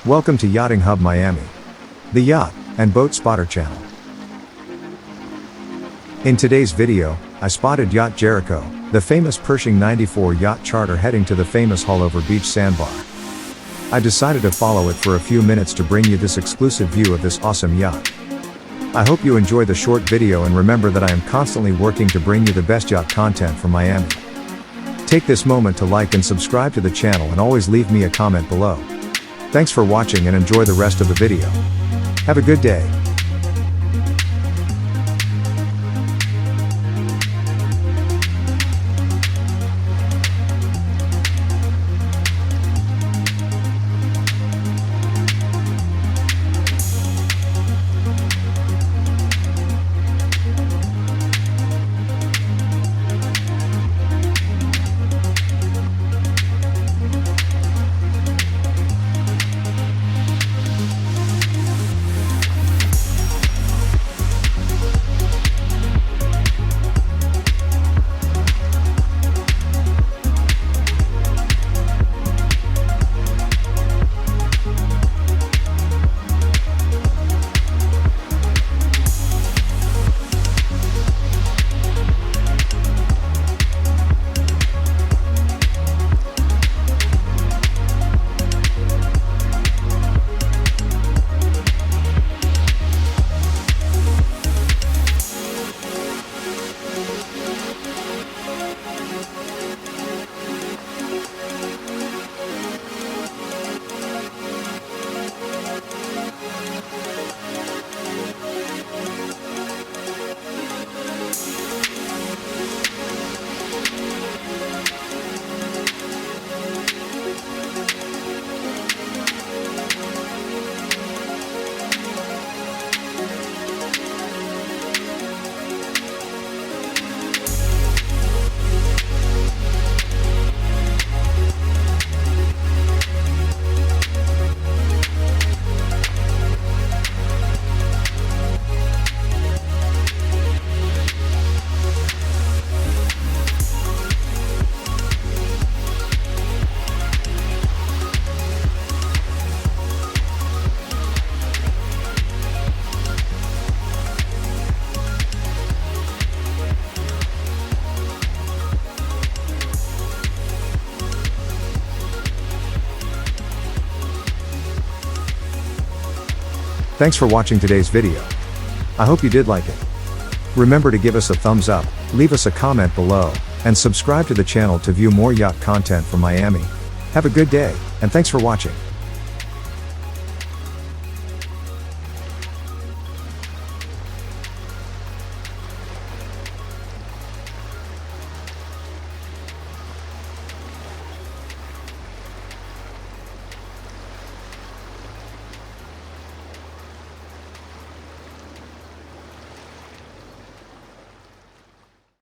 Welcome to Yachting Hub Miami, the Yacht and Boat Spotter channel. In today's video, I spotted Yacht Jericho, the famous Pershing 94 yacht charter heading to the famous Haulover Beach sandbar. I decided to follow it for a few minutes to bring you this exclusive view of this awesome yacht. I hope you enjoy the short video and remember that I am constantly working to bring you the best yacht content from Miami. Take this moment to like and subscribe to the channel and always leave me a comment below. Thanks for watching and enjoy the rest of the video. Have a good day. Thanks for watching today's video. I hope you did like it. Remember to give us a thumbs up, leave us a comment below, and subscribe to the channel to view more yacht content from Miami. Have a good day, and thanks for watching.